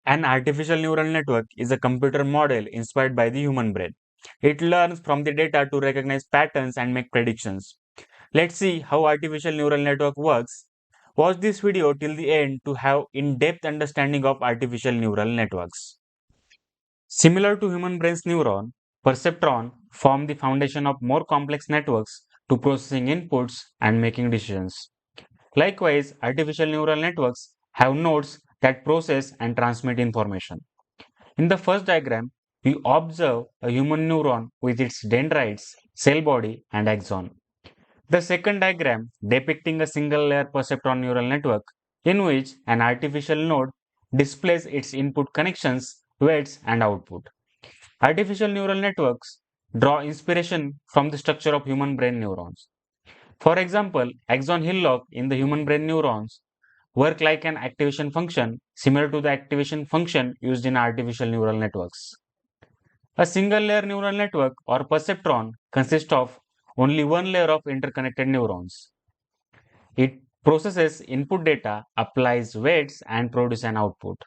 An artificial neural network is a computer model inspired by the human brain. It learns from the data to recognize patterns and make predictions. Let's see how artificial neural network works. Watch this video till the end to have in-depth understanding of artificial neural networks. Similar to human brain's neuron, perceptron form the foundation of more complex networks to processing inputs and making decisions. Likewise, artificial neural networks have nodes that process and transmit information. In the first diagram, we observe a human neuron with its dendrites, cell body, and axon. The second diagram depicting a single layer perceptron neural network in which an artificial node displays its input connections, weights, and output. Artificial neural networks draw inspiration from the structure of human brain neurons. For example, axon hillock in the human brain neurons work like an activation function similar to the activation function used in artificial neural networks. A single layer neural network or perceptron consists of only one layer of interconnected neurons. It processes input data, applies weights, and produces an output.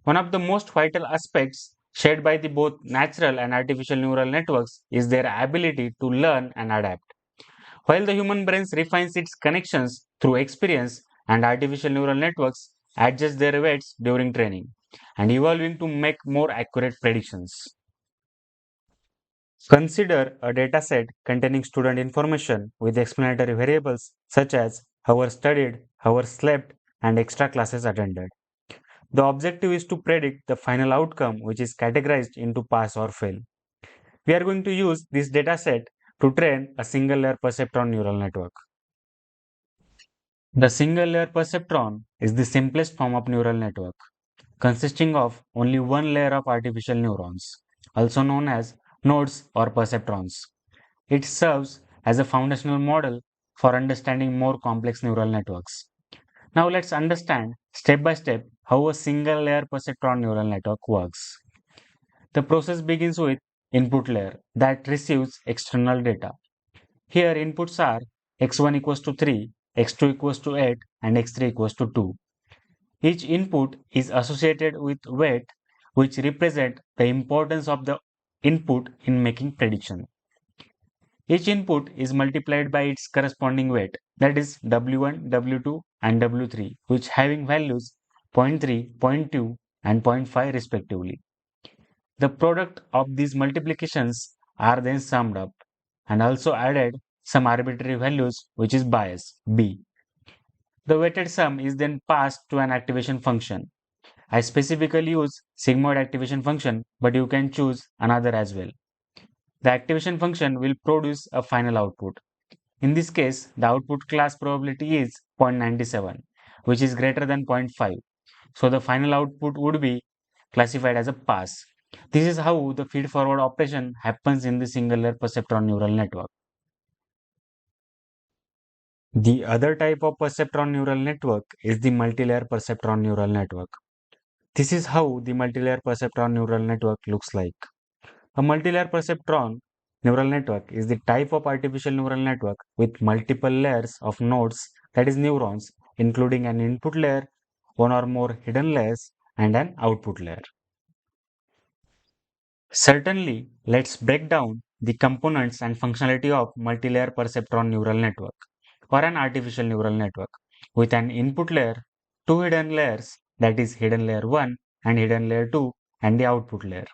One of the most vital aspects shared by the both natural and artificial neural networks is their ability to learn and adapt. While the human brain refines its connections through experience, and artificial neural networks adjust their weights during training and evolving to make more accurate predictions. Consider a dataset containing student information with explanatory variables such as hours studied, hours slept, and extra classes attended. The objective is to predict the final outcome, which is categorized into pass or fail. We are going to use this dataset to train a single layer perceptron neural network. The single layer perceptron is the simplest form of neural network, consisting of only one layer of artificial neurons, also known as nodes or perceptrons. It serves as a foundational model for understanding more complex neural networks. Now let's understand step by step how a single layer perceptron neural network works. The process begins with input layer that receives external data. Here inputs are x1 equals to 3, x2 equals to 8, and x3 equals to 2. Each input is associated with weight, which represent the importance of the input in making prediction. Each input is multiplied by its corresponding weight, that is W1, W2, and W3, which having values zero point 0.3, zero point 0.2, and zero point 0.5 respectively. The product of these multiplications are then summed up and also added some arbitrary values, which is bias, B. The weighted sum is then passed to an activation function. I specifically use sigmoid activation function, but you can choose another as well. The activation function will produce a final output. In this case, the output class probability is 0.97, which is greater than zero point 0.5. So the final output would be classified as a pass. This is how the feed-forward operation happens in the single-layer perceptron neural network. The other type of perceptron neural network is the multilayer perceptron neural network. This is how the multilayer perceptron neural network looks like. A multilayer perceptron neural network is the type of artificial neural network with multiple layers of nodes, that is neurons, including an input layer, one or more hidden layers, and an output layer. Certainly, let's break down the components and functionality of multilayer perceptron neural network or an artificial neural network with an input layer, two hidden layers, that is hidden layer 1 and hidden layer 2, and the output layer.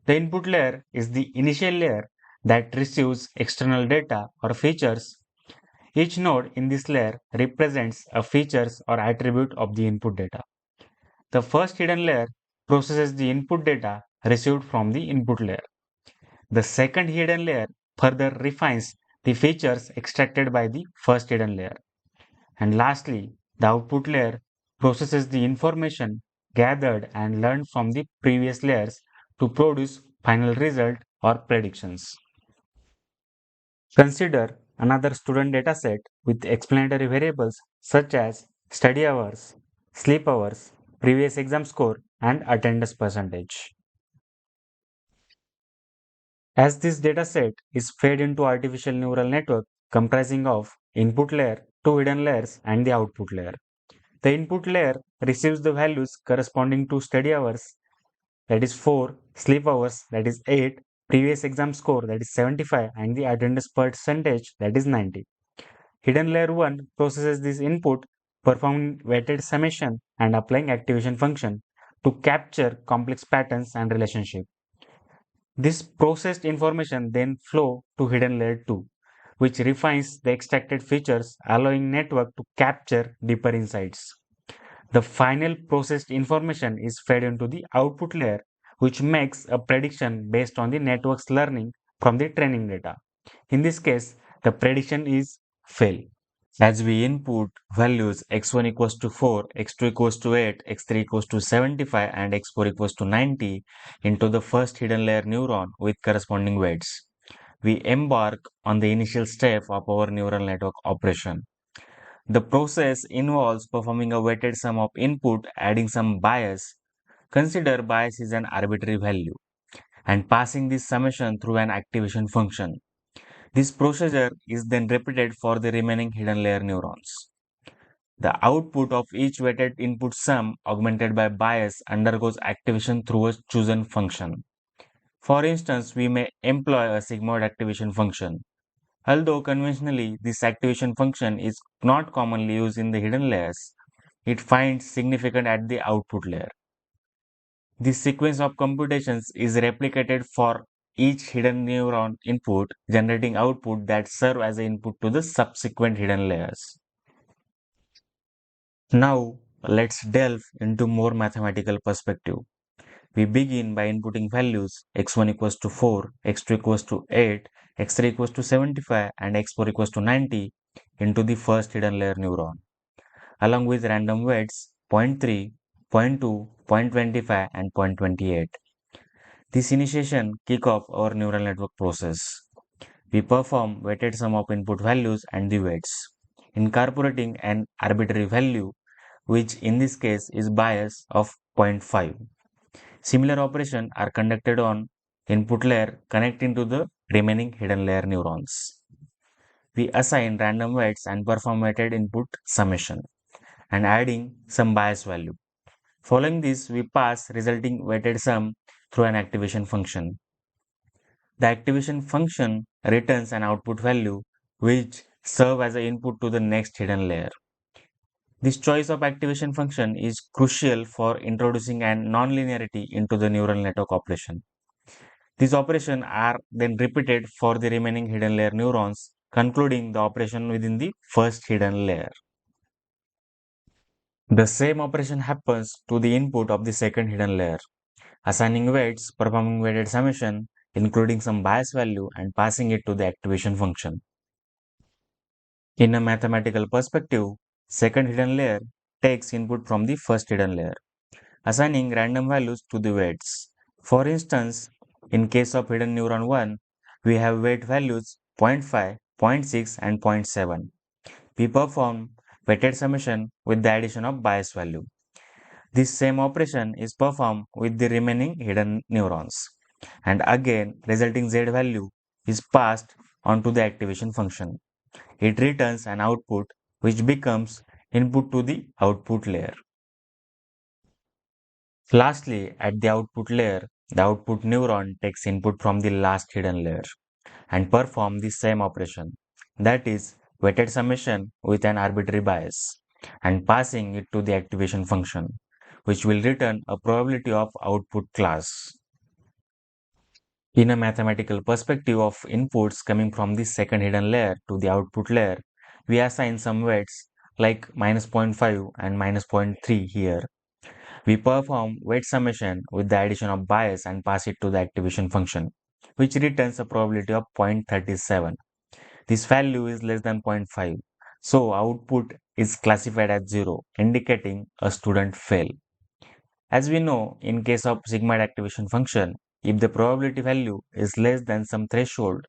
The input layer is the initial layer that receives external data or features. Each node in this layer represents a features or attribute of the input data. The first hidden layer processes the input data received from the input layer. The second hidden layer further refines the features extracted by the first hidden layer. And lastly, the output layer processes the information gathered and learned from the previous layers to produce final result or predictions. Consider another student dataset with explanatory variables such as study hours, sleep hours, previous exam score, and attendance percentage. As this dataset is fed into artificial neural network comprising of input layer, two hidden layers, and the output layer. The input layer receives the values corresponding to study hours, that is 4, sleep hours, that is 8, previous exam score, that is 75, and the attendance percentage, that is 90. Hidden layer 1 processes this input, performing weighted summation and applying activation function to capture complex patterns and relationships. This processed information then flow to hidden layer 2, which refines the extracted features, allowing network to capture deeper insights. The final processed information is fed into the output layer, which makes a prediction based on the network's learning from the training data. In this case, the prediction is fail. As we input values x1 equals to 4, x2 equals to 8, x3 equals to 75, and x4 equals to 90 into the first hidden layer neuron with corresponding weights, we embark on the initial step of our neural network operation. The process involves performing a weighted sum of input, adding some bias. Consider bias is an arbitrary value, and passing this summation through an activation function. This procedure is then repeated for the remaining hidden layer neurons. The output of each weighted input sum augmented by bias undergoes activation through a chosen function. For instance, we may employ a sigmoid activation function. Although conventionally this activation function is not commonly used in the hidden layers, it finds significant at the output layer. This sequence of computations is replicated for each hidden neuron input, generating output that serve as an input to the subsequent hidden layers. Now, let's delve into more mathematical perspective. We begin by inputting values x1 equals to 4, x2 equals to 8, x3 equals to 75, and x4 equals to 90 into the first hidden layer neuron, along with random weights zero point 0.3, zero point 0.2, zero point 0.25, and zero point 0.28. This initiation kick off our neural network process. We perform weighted sum of input values and the weights, incorporating an arbitrary value, which in this case is bias of zero point 0.5. Similar operations are conducted on input layer connecting to the remaining hidden layer neurons. We assign random weights and perform weighted input summation and adding some bias value. Following this, we pass resulting weighted sum through an activation function. The activation function returns an output value which serve as an input to the next hidden layer. This choice of activation function is crucial for introducing an nonlinearity into the neural network operation. These operations are then repeated for the remaining hidden layer neurons, concluding the operation within the first hidden layer. The same operation happens to the input of the second hidden layer, assigning weights, performing weighted summation, including some bias value, and passing it to the activation function. In a mathematical perspective, second hidden layer takes input from the first hidden layer, assigning random values to the weights. For instance, in case of hidden neuron 1, we have weight values zero point 0.5, zero point 0.6, and zero point 0.7. We perform weighted summation with the addition of bias value. This same operation is performed with the remaining hidden neurons, and again resulting z value is passed on to the activation function. It returns an output which becomes input to the output layer. Lastly, at the output layer, the output neuron takes input from the last hidden layer and perform the same operation, that is, weighted summation with an arbitrary bias, and passing it to the activation function, which will return a probability of output class. In a mathematical perspective of inputs coming from the second hidden layer to the output layer, we assign some weights like minus zero point 0.5 and minus zero point 0.3 here. We perform weight summation with the addition of bias and pass it to the activation function, which returns a probability of 0.37. This value is less than zero point 0.5, so output is classified as 0, indicating a student fail. As we know, in case of sigmoid activation function, if the probability value is less than some threshold,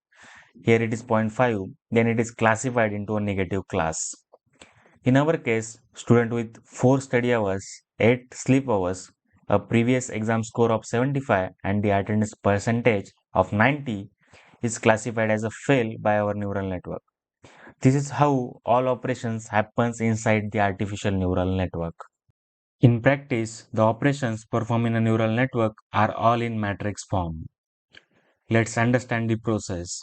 here it is zero point 0.5, then it is classified into a negative class. In our case, student with 4 study hours, 8 sleep hours, a previous exam score of 75 and the attendance percentage of 90 is classified as a fail by our neural network. This is how all operations happens inside the artificial neural network. In practice, the operations performed in a neural network are all in matrix form. Let's understand the process.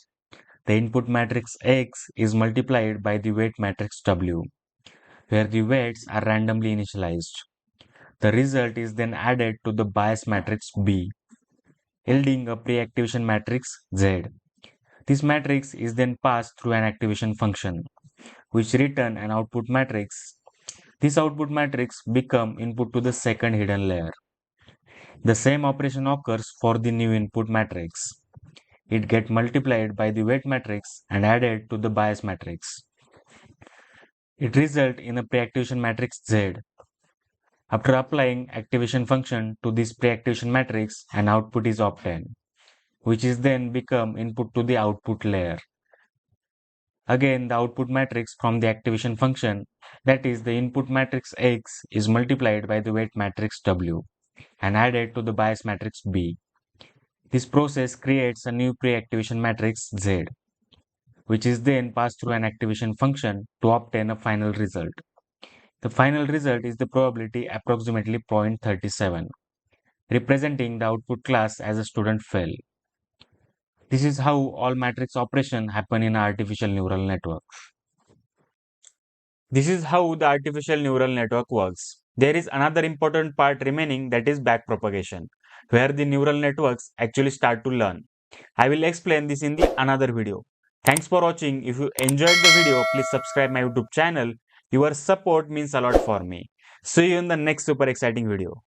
The input matrix X is multiplied by the weight matrix W, where the weights are randomly initialized. The result is then added to the bias matrix B, yielding a pre-activation matrix Z. This matrix is then passed through an activation function, which return an output matrix. This output matrix become input to the second hidden layer. The same operation occurs for the new input matrix. It gets multiplied by the weight matrix and added to the bias matrix. It results in a pre-activation matrix Z. After applying activation function to this pre-activation matrix, an output is obtained, which is then become input to the output layer. Again, the output matrix from the activation function, that is the input matrix X, is multiplied by the weight matrix W and added to the bias matrix B. This process creates a new pre-activation matrix Z, which is then passed through an activation function to obtain a final result. The final result is the probability approximately 0.37, representing the output class as a student fell. This is how all matrix operations happen in an artificial neural network. This is how the artificial neural network works. There is another important part remaining, that is backpropagation, where the neural networks actually start to learn. I will explain this in the another video. Thanks for watching. If you enjoyed the video, please subscribe my YouTube channel. Your support means a lot for me. See you in the next super exciting video.